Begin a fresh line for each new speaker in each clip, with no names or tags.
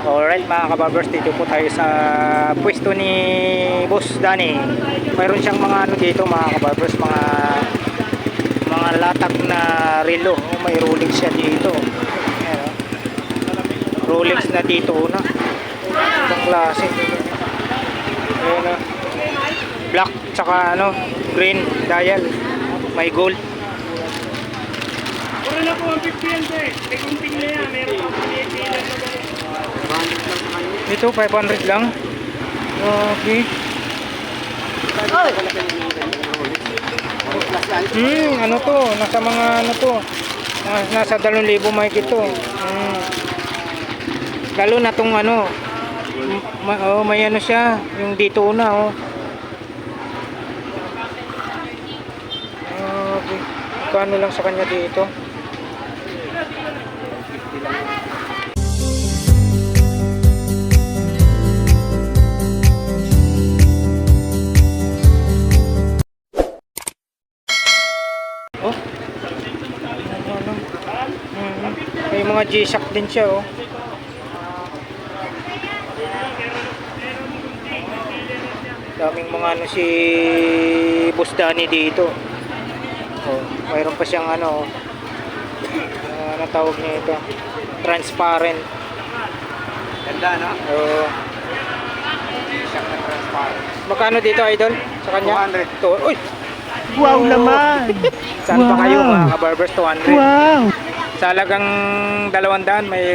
Alright mga kabarbers, dito po tayo sa pwesto ni Boss Danny. Mayroon siyang mga ano dito mga kabarbers, mga latag na relo. May Rolex siya dito. Ayan, oh. Rolex na dito na. Itong klase. Ayan, oh. Black tsaka ano, green dial. May gold.
Puro na po ang 50 yan, sir. May kunting na yan. Meron pa po
Ito 500 lang. Okay. Ano to? Nasa mga ano to? Nasa 2,000 mahigit to. Lalo na tong ano. May ano siya, yung dito na oh. Okay. Kano lang sa kanya dito? Oh. May mga G-Shock din siya oh. Daming mga ano si Boss Danny dito. Oh, mayroon pa siyang ano ano tawag niya ito? Transparent.
Ganda, no?
Oh.
G-Shock na transparent.
Magkano dito, idol? Sa kanya?
200.
Uy!
Wow naman!
Saan pa kayo
Wow.
mga kabarbers? 200.
Wow!
Sa halagang 200 may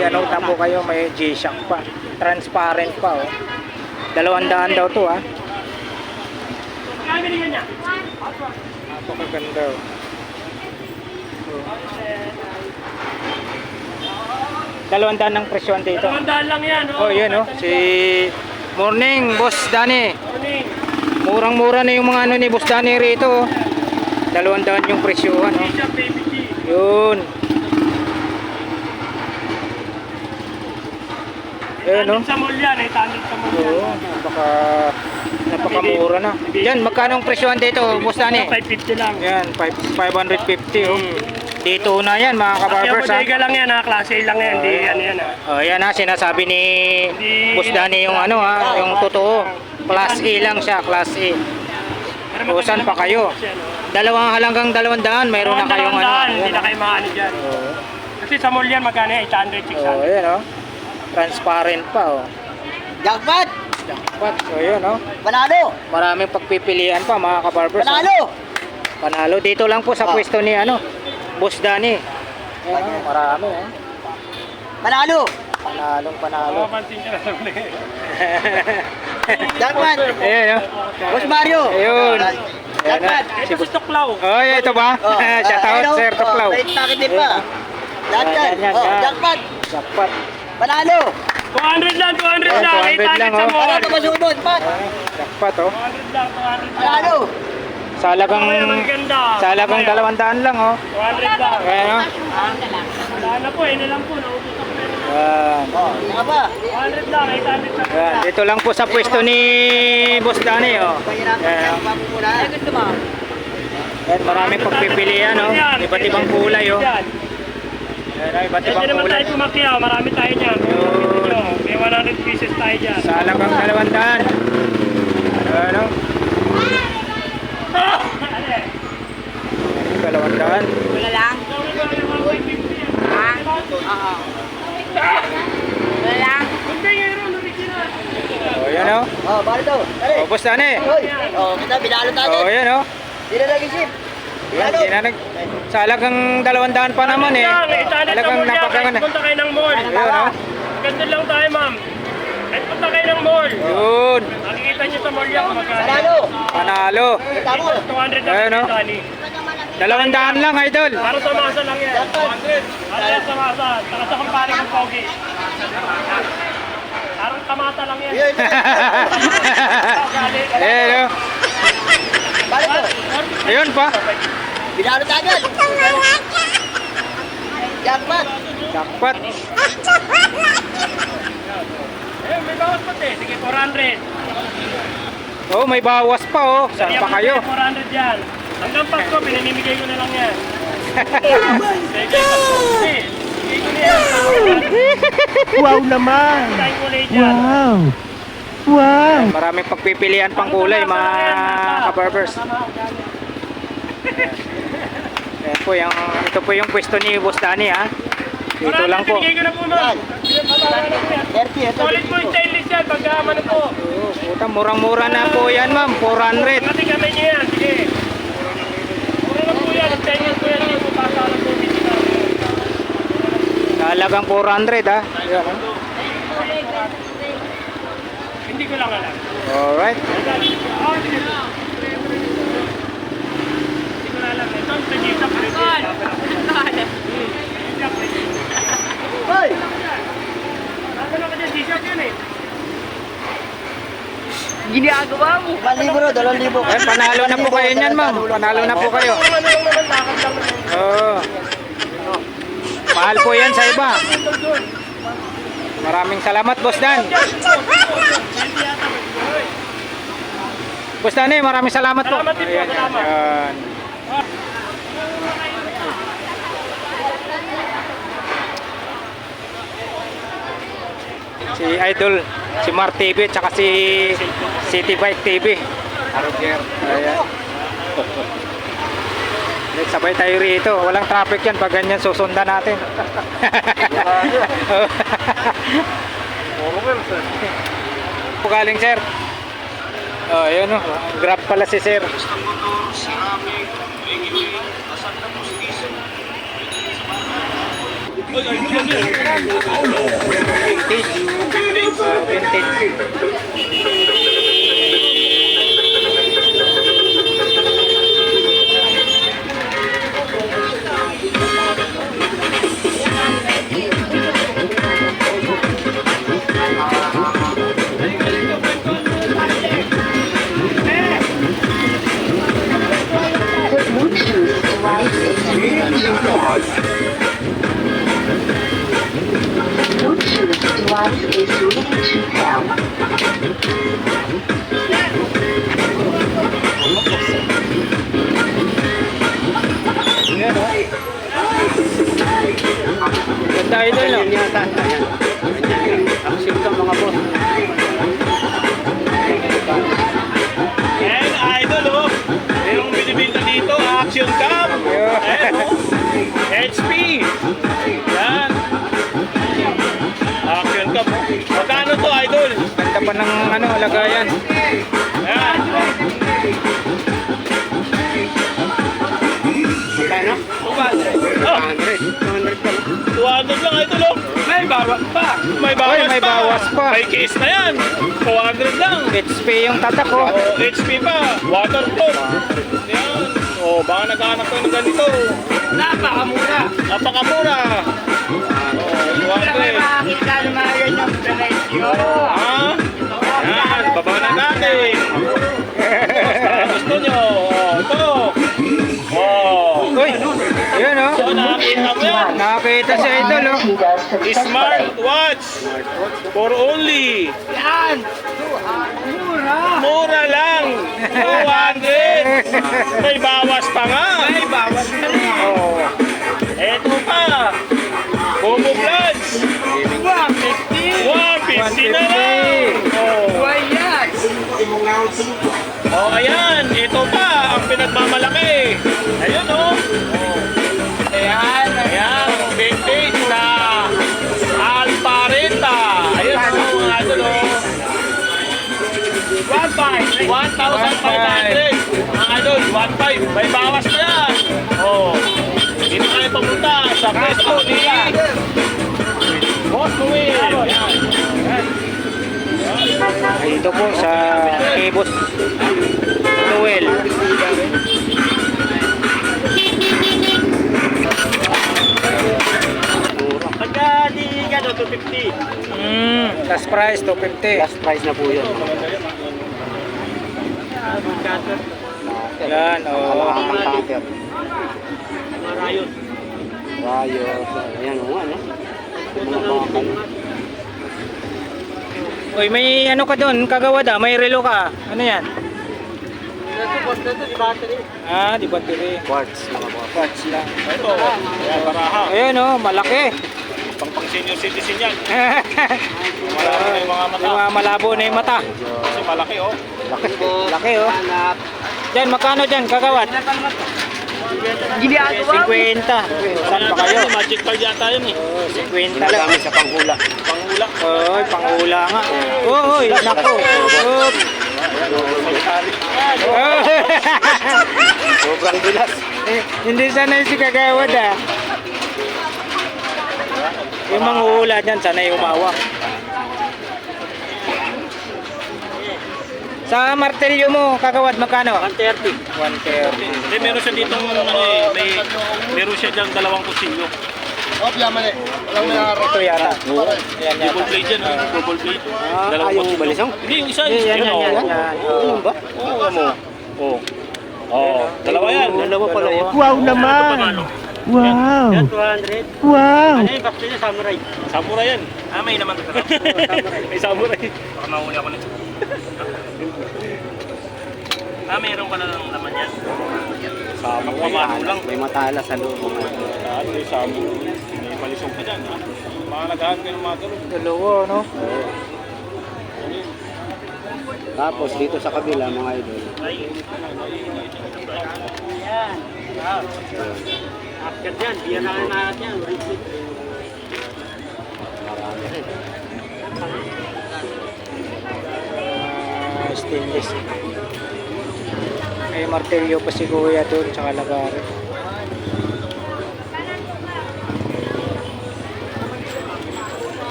ano na po kayo, may G-Shock pa. Transparent pa oh. 200 daw to ah. Napakaganda oh. Oh. 200 ng presyon dito.
200 lang yan.
Oh, yun oh. Si Morning, Boss Danny.
Morning.
Murang-mura na yung mga ano ni Boss Danny rito. 200 yung presyohan oh.
G-Shock Baby G.
Yun. No?
Sa mall yan. Tandem sa mall yan.
Oo, napakamura na. Yan, magkano ang presyohan dito, Boss Danny?
550 lang.
Yan, 550 oh. Dito na yan mga kabarbers ha.
Bodega lang yan ha. Klase lang yan. Hindi ano yan ha.
Oh, yan ha, sinasabi ni Boss Danny yung ano ha, yung totoo. Class A lang siya, Class A. O, saan pa kayo? Hanggang 200, mayroon na kayong ano.
Hindi na kayo maano dyan.
Oo.
Kasi sa mall yan magkano 800, 600.
Oh, yan oh. Transparent pa oh.
Jackpot!
Jackpot. So yun oh.
Panalo!
Maraming pagpipilian pa mga kabarbers.
Panalo!
Panalo dito lang po sa pwesto ni ano, Boss Danny. Ayan, oh, marami oh.
Panalo!
Panalo.
Mapapansin ka na sa muli.
Jackpot!
Ayan oh.
Boss Mario!
Ayun.
Jackpot!
Ito si Tuklaw.
Oh, ito ba? Shout out Sir Tuklaw.
May takit din pa. Lahat yan.
Yan,
Oh,
yan.
jackpot!
Jackpot.
Panalo!
200 lang, 200
Ayan,
lang.
200 lang,
800 sa
oh.
mall.
Para ito masunod, Pat!
Jackpot oh.
200 lang, 200 lang.
Panalo!
Sa halagang
Mamaya, maganda.
200 lang oh.
200 lang.
Ayan oh.
Wala na po, na lang po. Naubos ako na lang.
Ayan.
Oh, saka ba?
200 lang, 800 sa mall.
Ayan, dito lang po sa pwesto ni Boss Danny oh.
Pahirapan
Ayan,
ka
oh.
mamumula. Gusto mo?
Ayan, maraming pagpipilian oh. Iba't ibang kulay oh. Ayan, oh, iba't
Pwede
ibang
naman
kulay.
tayo pumakyaw, marami tayo dyan. May 100 pieces tayo dyan.
Sa halagang 200. Ano? 200.
Wala lang? Ha? Oo. Wala lang?
Oh, yan oh.
Oh, bali daw. Dali.
Oh, Boss Danny.
Hoy! Oh, kita, binalo tayo.
Oh, yan oh.
Di na lagi ship.
Yan, sa halagang 200 pa naman eh. Halagang napakaganda.
Punta kayo ng mall.
Ayun oh.
Ganda lang tayo, ma'am. Kahit punta kayo ng mall.
Yun.
Makikita nyo sa mall yan kung magkano.
Panalo!
Panalo.
Kita mo.
200 lang
Ayun,
kay
oh.
Danny.
200 lang, idol.
Para sa masa lang yan. 200. Para sa masa. Saka sa kumpare ng pogi. Parang kamata lang yan.
Yun.
Ayan oh.
Bali to.
Ayun pa.
Binalo tayo agad. Jackpot!
Jackpot.
Eh, may bawas pa te. Sige, 400.
Oh, may bawas pa oh. Saan pa kayo?
400 yan. Hanggang Pasko, pinamimigay ko na lang yan. Sige, Pasko. Dito na yan.
Wow naman!
Tayong kulay dyan.
Wow! Maraming pagpipilian pang kulay mga kabarbers. Ayan po yung, ito po yung pwesto ni Boss Danny ha. Dito
Marami,
lang po.
binigay ko na po nun.
30, ito.
Solid po yung stainless yan. Pagka ano po.
Oh, puta, murang-mura na po yan ma'am, 400.
Kati-kamay niya yan. Sige. Mura na po yan. Stainless po yan. Hindi po pasalan po dito na.
Talagang 400 ha. Ayan, ha?
Hindi ko lang alam.
Alright.
Hindi ko na alam. Ito ang tajisap.
Hoy!
Ano ka dyan? T-shirt yun eh.
Ginagawa mo.
1,000 bro, 2,000.
Ayan, panalo na po kayo niyan ma'am. Panalo na po kayo.
Ano lang naman, lakad lang naman.
Oo. Mahal po yan sa iba. Maraming salamat Boss Dan. Boss Dan maraming salamat po.
Salamat din po,
Ayan,
salamat.
ayan. Si Idol, si Mar TV, tsaka si City Bike TV.
Roger.
Ayan. Let's sabay tayo rito. Walang traffic yan pag ganyan susundan natin. Po galing sir. Oh, ayun oh. Grab pala si sir. Vintage.
Bluetooth device is ready to pair.
Ganda idol no?
Ayan yata. Ayan. Ayan. Action ka mga boss.
And idol oh. Yung binibinta dito, action cam. Ayan oh. HP. Yan. Action cam. Magkano to idol?
Ganda pa ng ano, lagayan.
Ayan.
Magkano? 200. 200 ka.
200 lang idol oh. May bawas pa. May bawas
Ay, may
pa.
bawas pa.
May case na yan. 200 lang.
HP yung tatak ko.
Oh, HP pa. Waterproof. Yan. Oh, baka naghahanap ko ng ganito. Napakamura. Napakamura. Oh, 200.
Makakita ng mga ganyang presyo.
Ah? Yan, baba na natin. Basta gusto nyo. Oh, ito. Oh.
Uy, yun oh.
So, nakakita mo yan.
Nakakita si idol oh.
Smart watch. For only.
Yan!
Mura lang. 200. May bawas pa nga. May bawas pa nga. Oh. Eto pa. Bobo Bloods. 150. 150 na lang. Oh.
Ayan!
Oh, ayan. Ito pa. Ang pinagmamalaki. Ayun, oh.
Ayan!
Ayan. Vintage na Alpareta. Ayun, oh. Mga idol, oh. 1,500. Mga idol, 1,500. May bawas na yan. Oh. Dito kayo pamunta sa pwesto ni Boss Noel. Ayan.
Dito po sa kay Boss Noel.
Pagka di gano, 250.
Last price 250.
Last price na po yun.
Yan oh.
Cutter.
Marayon.
Rayo. Ayan o nga, no? Mga bakal.
Uy, may ano ka doon, kagawad ah, may relo ka. Ano yan? Ah, di battery.
Quartz mga boss.
Parts lang.
Ito, ayan, baraha.
Ayan oh, malaki.
Pang senior citizen yan. Marami na yung mga mata.
Yung mga malabo na yung mata.
Kasi malaki oh.
Laki, laki oh. Diyan, magkano dyan, kagawad?
Ginagawa mo.
50. Saan pa kayo?
Magic card yata yun eh.
Oh, 50 lang.
Ginagamit sa panghula.
Panghula.
Oy, panghula nga. Oy, nako. Oop. Oh.
Sobrang dulas.
Hindi sanay si kagawad ah. Yung manghula dyan, sanay umawak. Sa martelyo mo, kagawad, magkano? 130. 130.
Hindi, meron siya dito meron siya dyan dalawang kutsilyo.
Ito yata. Yan
Double
yata.
blade yan, double blade.
Yung
kutsilyo.
balisong?
Hindi, yung isa.
Yan, yan,
oh.
yan, yan.
Ano ba?
Oo mo. Oo. Oo, dalawa yan.
Dalawa pala yun.
Wow naman! Wow!
Yan, 200.
Wow!
Ano yung box niya, samurai? Samurai yan. Ah, may naman ito. May samurai. Baka mahuli ako nito. Ah, mayroon ka na ng laman yan. Samang pamano lang.
May matala sa loob.
Ano yung samang? May palisong ka dyan, ha? Mga naghahan ka ng mga ganun.
Dalawa, no?
Tapos dito sa kabila mga idol.
After dyan, biyan na natin yan.
Marami rin.
Stainless. May martelyo pa si Kuya doon, tsaka lagari.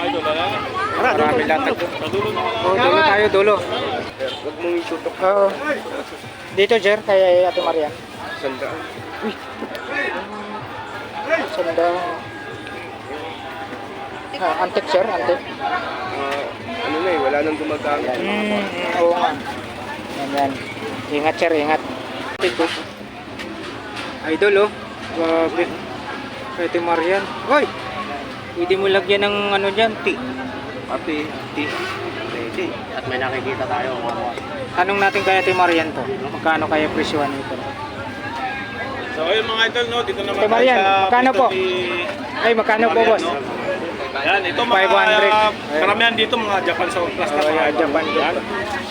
Idol, wala na.
Marami latag doon.
Nadulo na wala.
Oh, dulo tayo, dulo.
Huwag mong itutok.
Oo. Dito, Jer, kay Ate Marian.
Sandaan.
Sanda. Ah, antik, sir, antik.
Ano na eh, wala nang gumagamit.
Oo nga. Yan, yan. Ingat, sir, ingat. Ito. Idol, oh. Grabe. Kay Ate Marian. Hoy! Pwede mo lagyan ng ano dyan, tea.
Pati, ready. At may nakikita tayo mga boss.
Tanong natin kay Ate Marian to. Magkano kaya presyohan nito?
So ayun mga idol, no, dito naman
Ate Marian, magkano po? Ay, magkano po, boss?
Yan, ito mga
500.
karamihan dito mga Japan Soul Plus na
Oh,
mga
yeah,
idol.
Japan.
Yan.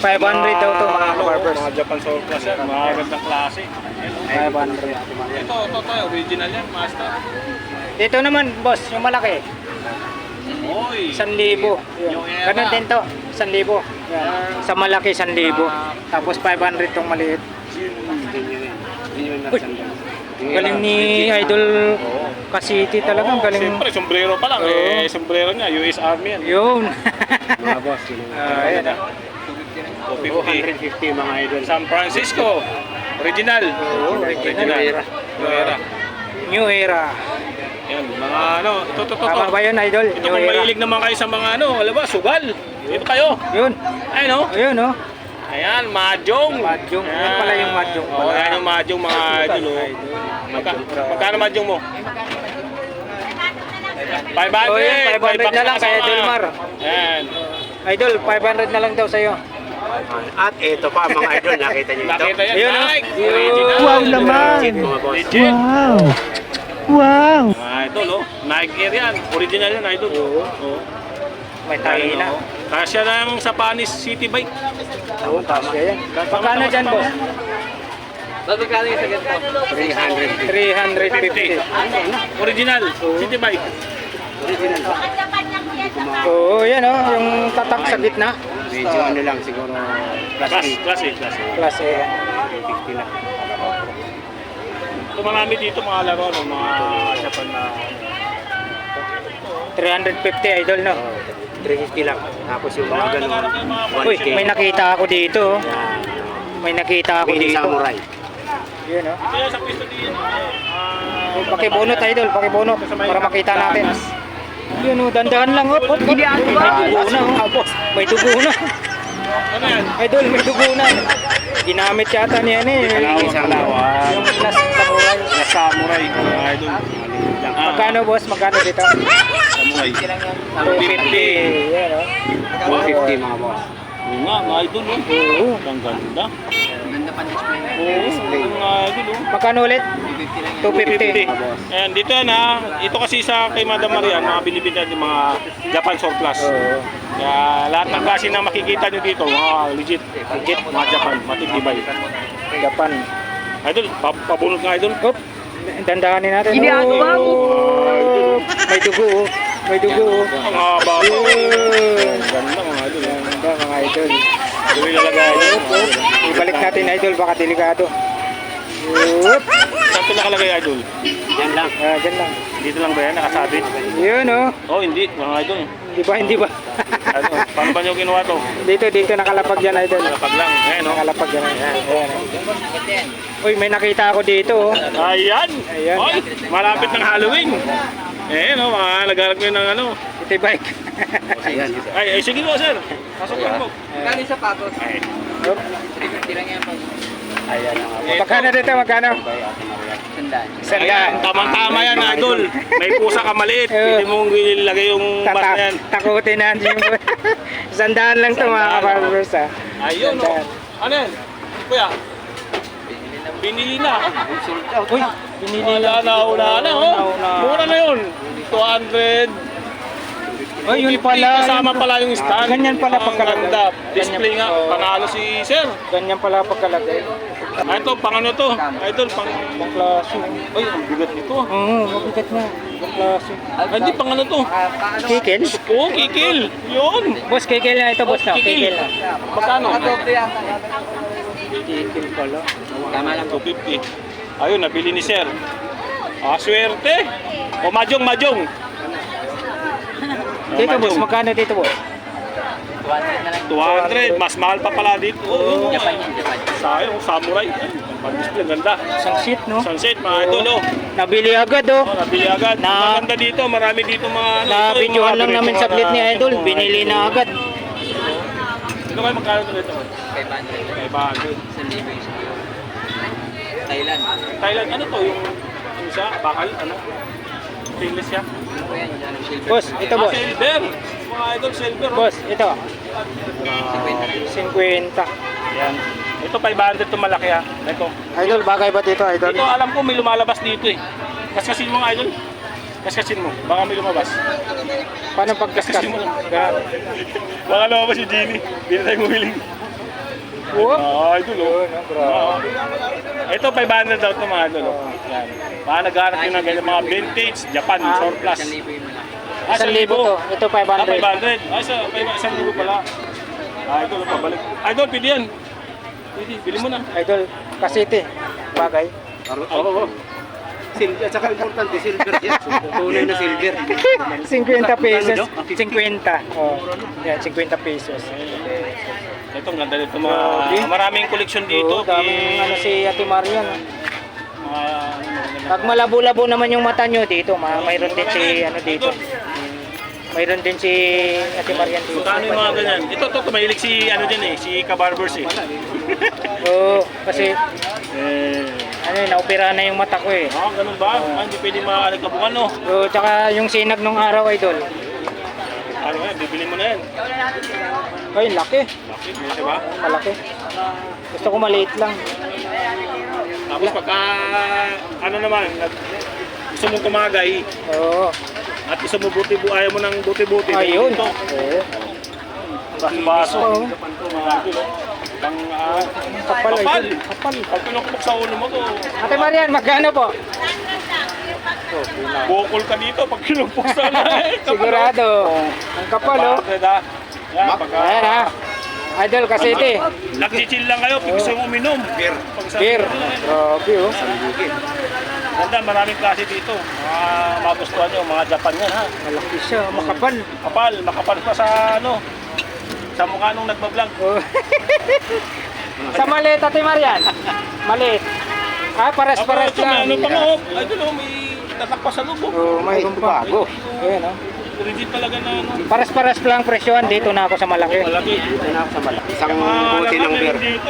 500 daw to, mga
ano,
barbers.
Mga Japan Soul Plus yan, mga gandang klase.
500.
Ito, original yan, master.
Dito naman, boss, yung malaki.
Oy!
1,000.
Yung era.
Ganun din to, 1,000. Yan. Sa malaki, 1,000. Tapos 500 tong maliit.
Hindi yun nasandaan.
Galing ni Idol Kasiti talagang galing.
Siyempre, sombrero pa lang.
Oo.
Sombrero niya, US Army yan.
Yun.
Mga boss, yun.
Ayan ah.
250.
250 mga idol.
San Francisco. Original.
original.
New era.
New Era.
Yan, mga ano, ito.
Tama ba yun, Idol?
Ito
New
kung
Era.
mahilig naman kayo sa mga ano, alam ba, sugal. Dito kayo.
Yun.
Ayun oh.
Ayun, oh.
Ayan, mahjong.
Mahjong. Yan pala yung mahjong pala.
Oh, yan yung mahjong mga idol. Oh. Magkano mahjong mo? 500.
Oh, yan, 500 na lang kay Idol Mar.
Yan.
Idol, 500 na lang daw sa'yo.
At ito pa mga idol, nakita niyo ito.
Nakita yan,
Ayun, oh.
Nike.
Yun.
Original.
Wow naman!
Legit, mga boss.
Legit.
Wow! Wow!
Mga idol, oh. Nike Air yan. Original yan, idol. Oo.
May tahi na.
Kasya lang sa Panis City Bike.
Oo, kasya yan. Magkano dyan, boss?
Magkano yung sagot ko?
300.
350.
Original. City Bike.
Oo, yan oh. Yung tatak sa gitna.
Medyo ano lang siguro.
Class A.
Class A.
350 lang.
Ito marami dito mga laro, no? Mga Japan na...
350, Idol, no?
350 lang. Tapos yung mga ganun.
Uy,
1K.
may nakita ako dito. oh.
Yan.
May nakita ako
Mini
dito.
Samurai.
Yun, oh.
Kaya sa pwesto din,
Pakibunot, Idol, pakibunot para makita natin. Yun, oh, dandahan lang, oh. May dugo na, oh. May dugo na.
ano yan?
Idol, may dugo na. Ginamit yata niya eh.
Samurai.
Yung last samurai.
Na samurai, mga idol.
Magkano, boss? Magkano dito?
Samurai.
250. Yan, oh.
150 mga boss.
Oo nga, mga idol.
Oo.
Ang ganda.
Ganda pa display.
Oo, mga idol.
Magkano ulit? 250.
250. Ayan, dito yan ha. Ito kasi sa kay Madam Marian, mga binibigyan ng mga Japan surplus.
Oo.
Kaya lahat ng klase na makikita nyo dito, mga legit, mga Japan, matitibay.
Japan.
Idol, pabunod nga idol.
Hop. Dandahanin natin.
Ginagawa mo.
Oh. May dugo. Oh. May dugo. Oh.
Ang haba pa. Ganda mga idol.
Ganda mga idol.
Ano yung lalagay idol?
Ibalik natin idol, baka delikado. Whoop.
Saan ito nakalagay idol?
Yan lang.
Dyan lang.
Dito lang ba yan? Nakasabit?
Yun oh.
Oh, hindi. Mga idol.
Hindi ba?
Ano, paano ba nyo ginawa to?
dito nakalapag yan idol.
Lapag lang. Ayan o.
Nakalapag yan. Ayan. Uy, may nakita ako dito oh.
Ayan!
Ayan.
Oy, malapit ng Halloween. Eh, no, mga nagharap ko ng ano.
Ito yung bike.
Ay, sige po, sir. Pasok lang po.
Magkano yung sapatos?
Ay,
Hop.
350 lang yan po.
Ayan ang ako.
Magkano dito? Magkano?
Kay Ate Maria.
Sandaan.
ayan, tamang-tama yan, idol. May pusa ka maliit. Hindi mong ilagay yung bas na yan.
Takutin natin yung sandaan lang to mga kaparbers ha.
Ayun, no. Ano yan? Kuya, binili na.
Uy, pinili
Wala na, una na, oh. Mura na yun. 200.
Oh, yun pala.
Kasama pala yung stand.
Ganyan pala
Ang
pagkalagay.
ganda. Display nga.
Oo.
Panalo si sir.
Ganyan pala pagkalagay.
Ah, ito, pang ano to? Idol, pang...
Ang klase.
Ay, ang bigat nito.
Oo, mabigat na. Ang klase.
Ah, hindi, pang ano to?
Kikil?
Oo, kikil. Yun.
Boss, kikil na ito, boss na. Kikil na.
Magkano?
Kikil pala.
Tama lang, 250. Ayun, nabili ni sir. Ah, swerte. O, majong.
Dito, boss. Magkano dito, boss?
200 na lang.
200. Mas mahal pa pala dito. Oo.
Japan yan, Japan.
Sayang, samurai. Pag-display, ganda.
Isang seat, no?
Sunset, mga idol, oh.
Nabili agad, oh.
Oh, nabili agad.
Na-
Maganda dito, marami dito mga ano. ito, yung
Na-videohan
mga
lang namin
ganito
saglit
mga
ni
na-
Idol.
mga
Binili
idol.
na agad.
Ito kayo magkano ito dito?
500.
May bagay.
Sa libo yung siguro. Thailand.
Thailand, ano to? Yung isa, bakal, ano? Stainless siya.
Ano po yan? Ano, silver.
Boss, ito, boss.
Silver. Mga idol, silver. oh.
Boss, ito. 50.
Yan. Ito 500 to malaki ha. Ito.
Idol, bagay ba dito, Idol?
Ito alam ko may lumalabas dito eh. Kaskasin mo nga idol. Kaskasin mo. Baka may lumabas.
Paano pagkaskas?
Kaskasin mo lang. Ganun. Baka lumabas si Genie. Hindi na tayo humiling.
Whoop.
Ah, idol oh.
Yun, grabe.
Oo. Ito 500 daw ito mga idol oh. Yan. Baka naghanap yun ng ganyan mga vintage, Japan, surplus.
1,000 yung malaki.
Ah,
1,000 to. Ito, 500.
500. Ay, sa 1,000 pala. Ah, idol, pabalik. Idol, pili yan. Pili, bili mo na.
Idol, kasete. Bagay.
Oo.
Silver, at saka importante, silver yan. Tunay na silver.
50 pesos. 50. Oh. Yan, 50 pesos.
Ito, ang ganda dito. Maraming koleksyon dito.
Oo, daming ano si Ate Marian.
Mga-
Pag malabo-labo naman yung mata nyo dito, mayroon din si ano dito. Mayroon din si Ate Marian dito.
Magkano yung mga ganyan? Ito, mahilig si ano dyan eh, si Kabarbers eh.
Oo, kasi
Eh,
ano, naopera na yung mata ko eh.
ganun ba? Ah, hindi pwede makakabukan no.
So, tsaka yung sinag nung araw, Idol.
Ano yan, bibili mo na yan.
Ay, laki.
Bakit? Di ba?
Malaki. Gusto ko maliit lang.
Tapos pagka, ano naman, gusto mong kumagay,
Oo.
at gusto mo ayaw mo ng buti-buti.
Ayun.
Ito,
Oo.
baso-baso.
Oo.
Mga idol, pang
Kapal,
kapal.
Idol. Kapal.
Pag pinukpok sa ulo mo to,
Ate Marian, magkano po?
bukol ka dito pag pinukpok sa ulo.
Sigurado. Ang kapal, oh.
Yan, pagka
Ayan, ha. Idol, kasete.
nagchichill lang kayo, pag gusto mo uminom. Beer.
Beer. Grabe, oh.
Ganda, maraming klase dito. Mga magustuhan nyo, mga Japan yan ha.
Malaki siya, makapal.
Makapal pa sa ano, sa mukha nung nagbablog.
Oh. Sa maliit, Ate Marian. Maliit. Ah, pares-pares
Ito, may
lang.
ano pa nga, oh. Ay, doon, oh, may tatak pa sa loob.
Oh, mayroon pa.
bago.
Ayan, oh.
Rigid talaga na ano.
Pares-pares lang presyohan. Dito na ako sa malaki.
Malaki.
Ito na ako sa malaki. Isang
Mga
buti ng
alam
beer.
namin dito.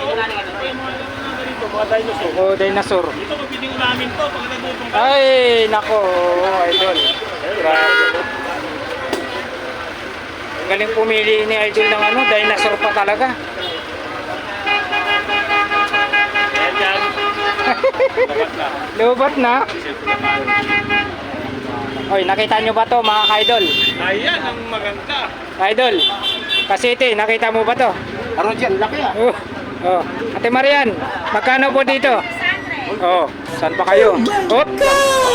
Mga dinosaur.
Oh, dinosaur.
Ito, mabiling namin to. Pag nagutong ka.
Ay, nako, idol. Grabe. Galing pumili ni Idol ng ano, dinosaur pa talaga.
Ayan yan. Dapat na.
Lubat na. Oy, nakita nyo ba to mga ka-idol?
Ayan ang maganda.
Idol, Kasiti, nakita mo ba to?
Ano dyan? Laki ah.
Oh. Ate Marian, magkano po dito? Oh, saan pa kayo? Op!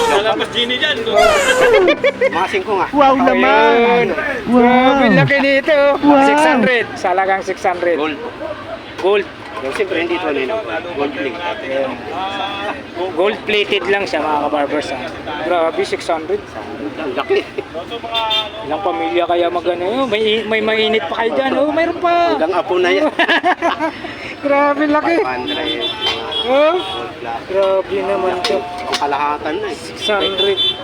Lalabas Genie dyan.
Mga 5 nga.
Wow naman!
Ayun.
Wow!
Grabe laki nito.
Wow.
600. Salagang 600.
Gold.
Gold.
Pero siyempre hindi ito ano, gold plate.
Gold plated lang siya mga kabarbers. Ha? Grabe, 600.
Ang laki.
Ilang pamilya kaya magano? May mainit pa kayo dyan. Oh, mayroon pa.
Hanggang apo na yan.
Grabe laki.
500. Mga
Oh,
gold plus.
grabe naman to.
Ang kalahatan na eh.
600.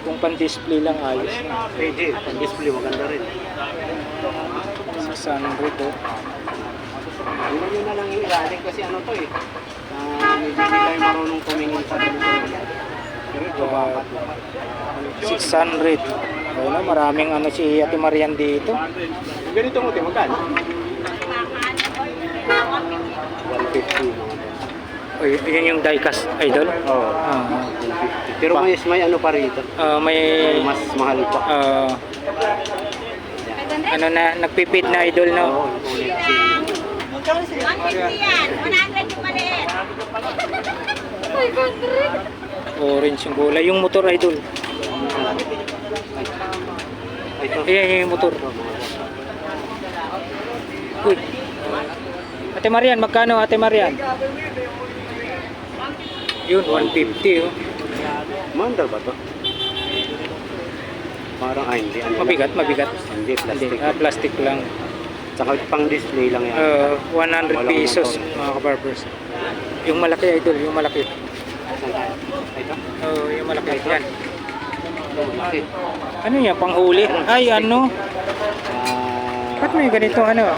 Kung pan-display lang ayos na.
Pwede. Pag display maganda rin.
600 oh.
Ano nyo na lang ilalim kasi ano to eh. Medyo hindi tayo marunong tumingin sa dito. Pero ito baka.
600. Ayun na, maraming ano si Ate Marian dito.
Ganito mo, magkano? 150 mga to.
Oy, yun yung diecast idol.
Oo.
Ah,
150. Pero may ano pa rito.
may
Mas mahal pa.
ano na nagpipit na idol no.
Oo.
150 yan. 100 yung maliit. 500.
Orange yung bola. Yung motor idol.
Ito.
Ayan yung motor. Uy. Ate Marian, magkano Ate Marian? Yun, 150 oh.
Mandar ba to? Parang hindi. Ano
Mabigat, mabigat.
Hindi, plastic.
Hindi, plastic lang.
Tsaka pang display lang yan.
100
Walang
pesos
motor.
mga kabarbers. Yung malaki idol, yung malaki.
Saan tayo? Ito?
Yung malaki. Yan.
Okay.
Ano yan, panghuli? Ay, ano? Ba't may ganito, ano?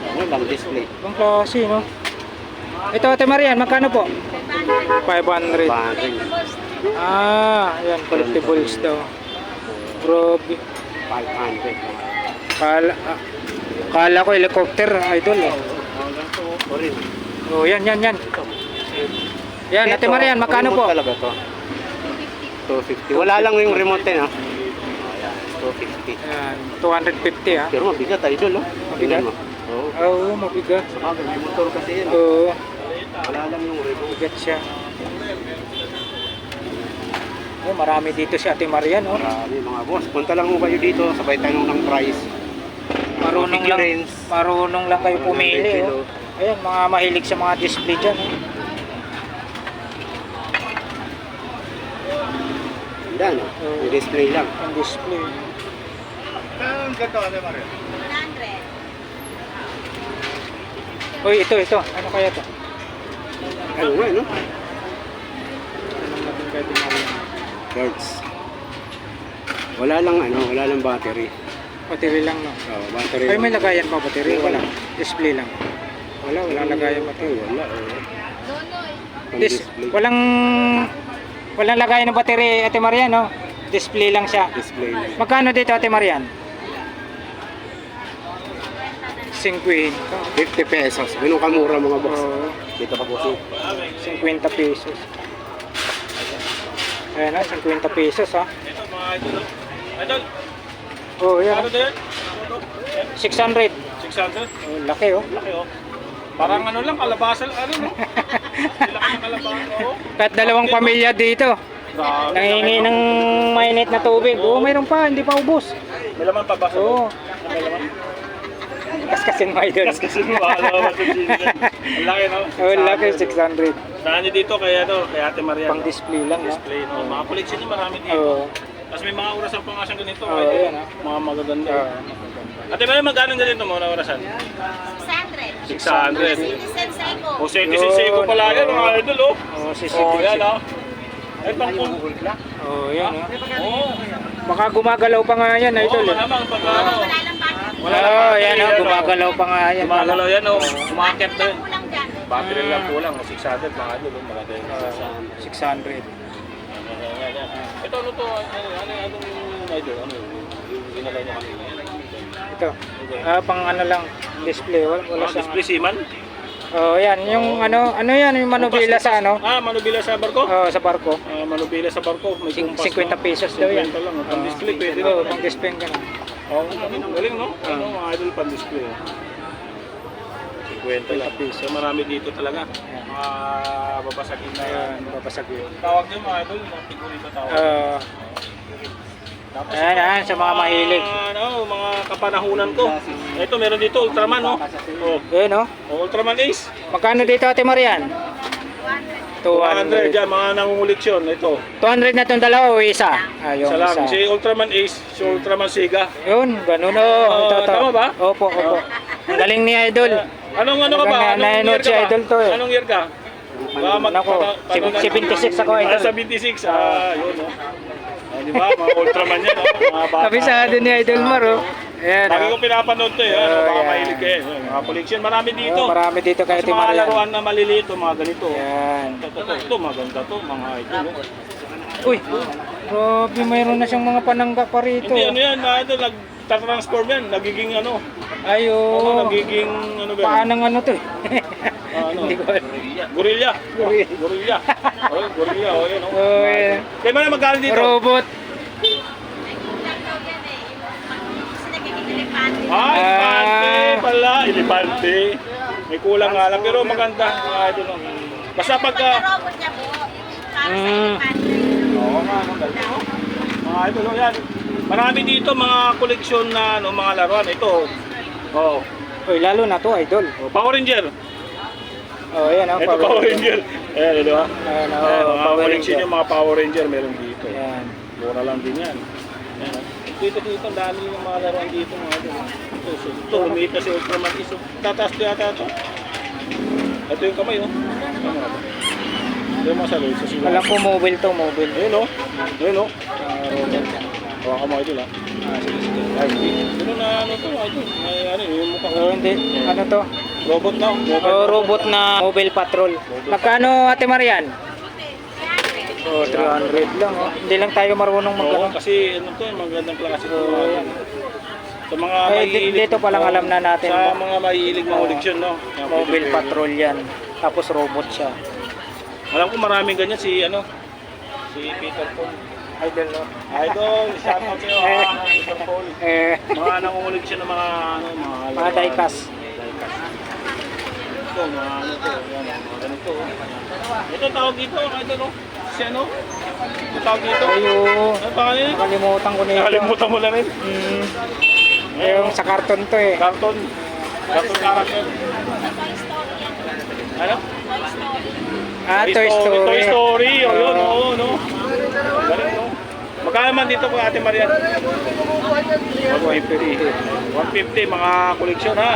Ano lang, display.
Ang klase, no? Ito, Ate Marian, magkano po? 500.
Bangin.
Yan, collectibles daw. Grabe.
500.
Kala ko helicopter, idol.
Orin.
Oh, yan. Yan, Ate Marian, magkano po?
Talaga to? 250. Wala lang yung remote eh, no? Ayan, 250.
Yan, 250 ha.
Pero mabigat, idol, oh.
Mabigat?
Tingnan mo. Oo.
Oo, mabigat.
Saka may motor kasi yan.
Oo,
Wala lang yung remote.
mabigat siya. Oh, marami dito si Ate Marian, oh.
Marami mga boss. Punta lang mo kayo dito, sabay tayo ng price.
Marunong lang kayo pumili, oh. Ayan, mga mahilig sa mga display dyan, oh.
Yan, yung display lang.
Yung display.
Ang ganda ka naman rin.
100.
Uy, ito. Ano kaya to?
Ano nga, no?
Tanong natin kay Ate Marian.
Birds. Wala lang battery.
Battery lang, no?
Oh, battery.
Ay, may lagayan pa battery?
Wala.
Wala. Display lang. Wala lagayan battery.
Wala, display.
Walang lagayan ng battery, Ate Marian, no? Display lang siya.
Display lang.
Magkano dito, Ate Marian? 50.
50 pesos. Ganun kamura mga boss.
Oo,
Dito pa po.
50 pesos. Ayan na, 50 pesos, ha?
Ito mga idol. Idol,
Oh, yan.
ano din?
600.
600?
Oh, laki, oh.
Laki oh. Parang ano lang, kalabasa lang, ano no? Laki ng kalabasa, oh.
Kahit dalawang pamilya dito.
Grabe,
Nangingi
laki,
ng mainit na tubig. Oo, mayroon pa, hindi pa ubos.
May laman pa ba sa
Oo. Kaskasin mo, idol.
Kasi wala sa Genie. Ang laki, no?
Oh, laki, 600.
Saan niyo dito kay Ate Maria?
Pang display lang, no?
Display, no? Mga collection niyo marami dito.
Oo.
Tapos may mga orasan pa nga siyang ganito.
Oo,
idol.
yan, ah.
Mga magaganda.
Oo.
Ate Maria, magkano na dito mo na orasan?
600.
600.
Citizen sa Eco.
O, Seko pala yan, mga idol, oh.
Oh, si
Oh, yan, oh. Ay, pang
Oh, yan, oh.
Oo.
Baka gumagalaw pa nga yan,
Oo,
idol. Eh.
malamang pag ano.
Wala lang battery.
Wala lang
Oh,
battery
yan, oh.
yan, oh.
Gumagalaw pa nga yan.
Gumagalaw yan, oh. Umakit na yun.
Kulang dyan.
Battery lang kulang, 600 mga idol, oh. Maganda yun.
600.
Yan. Ito ano to? Anong idol? Ano yun? dinala niya kanina.
Ito. Pang ano lang, display. Wala siyang...
Display Seaman?
Oh, yan. Yung ano yan, yung manubila sa ano?
Manubila sa barko?
Sa barko.
Manubila sa barko. May kumpas
50 pesos daw yan.
50 lang. Pang-display, pwede
Oo,
rin.
pang-display ka na.
Oo, galing no? Ano, mga idol pang-display. 50 lang. So, marami dito talaga. Mga babasagin na yan.
Ayan, babasagin.
Tawag nyo mga idol, mga figurito tawag. Tapos
Ayan, sa mga mahilig.
Mga kapanahunan ko. Ito, meron dito, Ultraman, no? Oh,
Ayan, no?
Ultraman Ace.
Magkano dito, Ate Marian?
200
200.
yan, mga nangunguliksyon. Ito.
200 na itong dalawa o isa? Yung
Isa lang.
isa.
Si Ultraman Ace, si Ultraman Sega.
Yun, ganun o.
Tama ba?
Opo, opo. Ang galing ni Idol.
Anong ano ka ba?
Talagang nanonood si Idol to eh.
Anong year ka?
Nako, 76 ako, Idol.
76. Yun, no? Di ba? Mga Ultraman yan, no? Mga bata.
Kabisado ni Idol Maro. Ayan,
Lagi ko pinapanood to eh. Baka
yan.
mahilig kayo. Mga collection. Marami dito.
Marami dito kay
Kasi
Ate
mga
Marian.
laruan na maliliit, mga ganito.
Ayan.
Ito, maganda to. Mga ito. no?
Uy, grabe, mayroon na siyang mga panangga pa rito.
Hindi, ano yan? Ito, nag-transform yan. Nagiging ano.
Ayo.
Nagiging ano ba?
Paanang ano to eh.
Ano?
Hindi ko alam.
Gorilla.
Gorilla.
Gorilla. Gorilla. O, yan.
Oh, yeah.
Kaya mo na magkano dito?
Robot.
Elepante pala. Elepante. May kulang nga lang. Pero maganda. Ito, no? Basta pagka...
robot niya po. Para sa
Mm.
elepante.
Oo nga, no? Galing, no? Mga idol, oh, yan. Marami dito mga koleksyon na ano, mga laruan. Ito. Oh.
Uy, lalo na to, Idol.
Power Ranger.
Oh, ayan oh,
Ito Power Ranger. Ayan, di ba?
Ayan, oh,
Ayan, mga
Power
koleksyon
Ranger.
yung mga Power Ranger meron dito.
Ayan.
Mura lang din yan. Ayan, oh. Dito, ang dami yung mga laruan dito. Mga idol. Ito, lumiit na si Ultraman Iso. Tataas ko yata ito. Ito yung kamay, oh. Tama ba? Ito yung mga salud sa sila.
Alam ko mobile to, mobile.
Ayun, oh. Ayun, oh. Hawakan mo idol, ah. Ay, ano na ano to, idol? May ano, yung mukha ko.
Oh, hindi. Ano to?
Robot na,
Oh, robot na mobile patrol. Magkano, Ate Marian? Oh, 300 lang. Oh. Hindi lang tayo marunong mag
Oo, kasi ano to, magandang klase to. Sa mga
dito pa lang alam na natin.
Sa mga mahilig mga koleksyon, no?
Mobile patrol yan. Tapos robot siya.
Alam ko maraming ganyan si ano, si Peter Paul.
Idol, no?
Idol, shout out sa'yo, Peter Paul. Mga nangungulig siya ng mga ano,
Mga diecast.
Ito, mga ano to, yan, mga ganito. Ito tawag dito, idol, no? Si ano? Ito tawag dito.
Ayo.
Ano pangalan yun?
Nakalimutan ko nito.
Nakalimutan mo na rin.
Yung sa karton to eh.
Cartoon. Cartoon character. Ano?
Toy Story.
Toy Story. O yun, oo, no? Galing, no? Magkano man dito po Ate Marian? 150 mga koleksyon ha.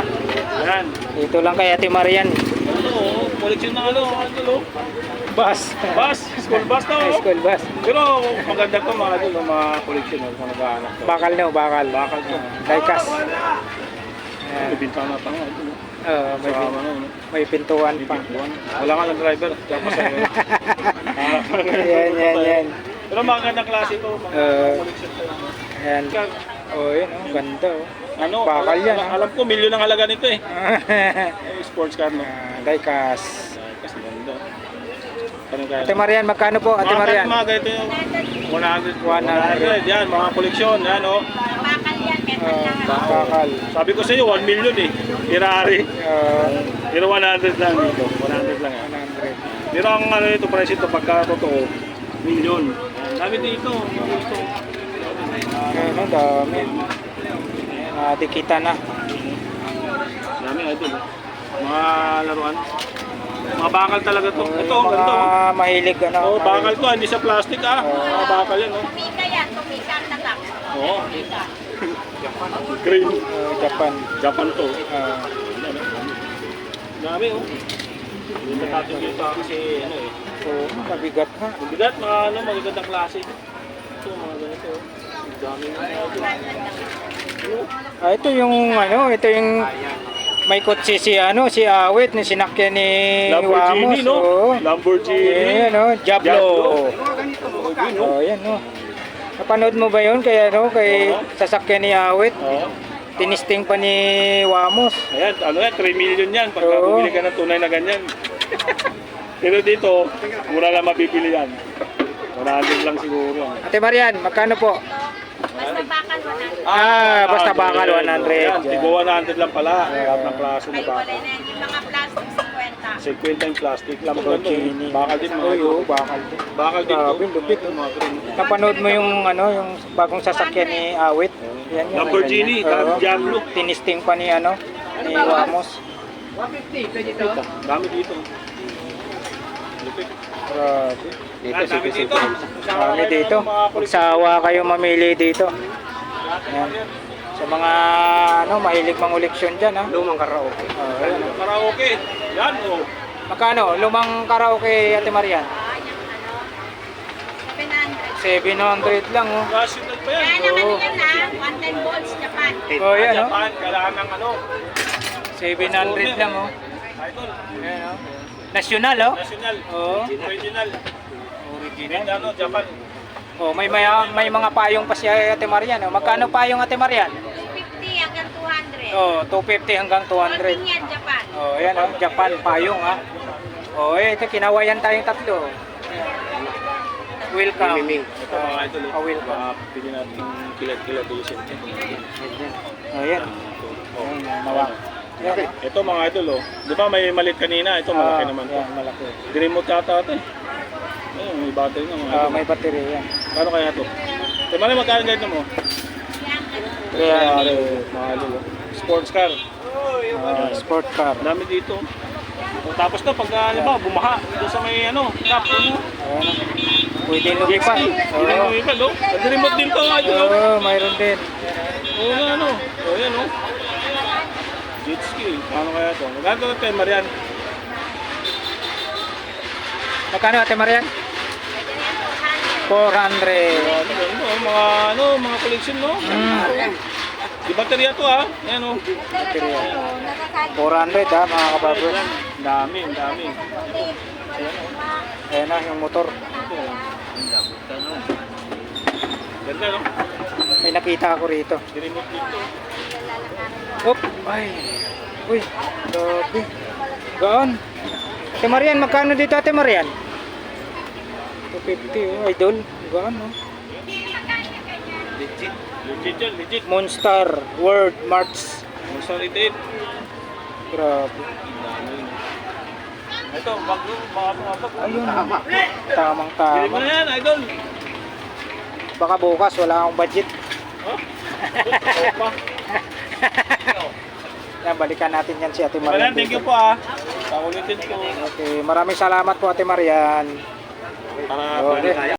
Yan.
Dito lang kay Ate Marian.
Ito, koleksyon na ano,
Bus.
bus, school bus na,
High
no?
school bus.
Pero maganda to mga idol, mga koleksyon na nag-aanak to.
Bakal no, bakal.
Bakal to.
Diecast.
Ito, bintana pa nga ito, no?
May,
Sa ano, no?
may pintuan pa.
Wala nga ng driver. Tapos
Yan.
Pero magandang klase to, mga koleksyon to.
Yan. Oh, yun oh, ganda oh.
Ano,
Bakal yan, ah.
alam ko milyon ang halaga nito eh. Sports car, no?
Diecast.
Kasi ganda. Ano kaya?
Ate Marian, magkano po Ate Marian?
Mga ganito yung 100. Yan, mga koleksyon. Yan, oh.
Bakal yan, meron lang.
Bakal.
Sabi ko sa iyo, 1 million eh. Ferrari. Pero 100 lang dito. 100 lang yan.
100.
Pero ang ano ito, price ito, pagka totoo, million. Sabi dito, ito.
Ano, dami. Dikita na.
Dami, idol. Mga laruan. Mga bakal talaga to. Ito, ang ganda.
Mga mahilig ano.
Oh, bakal to, hindi sa plastic ah. Mga bakal yan, oh.
Tumika yan, tumika ang tatak.
Oo. Green.
Japan.
Japan to.
Uh,
Dami, oh. Hindi natin dito kasi ano eh.
mabigat nga.
Mabigat, mga ano, magagandang klase. Ito, mga ganito. Ang dami na
Ito yung ano, ito yung may kotse si ano, si Awit na sinakyan ni
Lamborghini,
Wamos.
no?
Oh.
Lamborghini.
Ayan, no? Diablo.
Diablo.
Oh, yan, no? Napanood mo ba yun kay ano, kay
Oo.
sasakyan ni Awit?
Oo.
Tinisting pa ni Wamos.
Ayan, ano yan, 3 million yan pagka
Oo.
bumili ka ng tunay na ganyan. Pero dito, mura lang mabibili yan. 100 lang siguro yan.
Ate Marian, magkano po?
Basta bakal 100.
Basta bakal 100.
Yan, tigo 100 lang pala. Lahat ng plaso na
Ay,
bakal.
wala na yan. Yung mga plastic 50.
50 yung plastic lang.
Porcini.
Bakal din mga
Uy,
ito.
oo, bakal din.
Bakal din
Grabe,
to.
lupit.
Mga ganun.
Napanood mo yung ano, yung bagong sasakyan ni Awit? Yan, yung
Lamborghini,
ganyan. Oo.
Diablo.
Tinisting pa ni ano, ni Wamos.
150, pwede to.
Dami dito. Lupit.
Grabe.
Dito,
Dami
sige,
dito.
sige.
Dami dito. Magsawa kayo mamili dito. Yan. Sa mga ano, mahilig manguleksyon dyan ha.
Lumang karaoke.
Ayan.
Karaoke. Yan oh.
Magkano? Lumang karaoke, Ate Marian?
Yung ano, 700.
700 lang oh.
National pa yan.
Kaya naman
Oo.
yan ha, 110 volts Japan.
Oh, yan oh.
Japan, kailangan ng ano.
700 lang oh.
Idol.
Ayan oh. National oh.
National.
Oo.
Original.
Original.
Ano, Japan.
Oh, may mga payong pa si Ate Marian oh. Magkano payong Ate Marian?
250 hanggang 200.
Oh, 250 hanggang 200.
Working yan, Japan.
Oh, ayan oh, Japan payong ha. Oh, ito kinawayan tayong tatlo. Welcome.
Miming.
Ito mga idol.
welcome.
Pili natin kilat-kilat dosin.
Oh, ayan.
Oh.
Ayan, nawak. Ayan, oh.
Ito mga idol oh. Di ba may malit kanina? Ito malaki naman to.
Yan, malaki.
Remote yata ito eh. Ayun, may battery na mga idol.
May battery yan.
Kano kaya to? Ito mali magkano ganito mo?
Kaya,
Mga idol oh. Sports car.
sport car.
Ang dami dito. O, tapos to pag halimbawa bumaha doon sa may ano, tap ano.
Ayan, oh. Pwede lumipat.
Hindi mo iba no? Nag-remote din to mga idol.
Oo,
oh.
mayroon din.
Oo nga ano. O yan oh. Jet ski. Paano kaya to? Magkano to kay Marian?
Magkano Ate Marian? 400.
Ano, mga ano, mga collection no? Di baterya to ah. Yan oh.
Battery yan. 400 ha, mga kababos.
Ang dami, ang dami.
Ayan na, yung motor.
Ganda no?
May nakita ako rito.
Remote dito.
Oop! Ay! Uy! Grabe! Gaan! Ate Marian, magkano dito Ate Marian? 250 oh, idol. Gaan oh.
Legit. Legit yan, legit.
Monster World March.
Solid 8.
Grabe.
Ito, bago, baka pumapag.
Ayun. Tamang
Bili mo
tama.
na yan, idol.
Baka bukas wala akong budget.
Oh? Opa.
Yan, balikan natin yan si Ate
Marian,
Marian.
thank you
dito.
po ah. Paulitin ko.
Okay, maraming salamat po Ate Marian.
Para
Okay.
pwede tayo.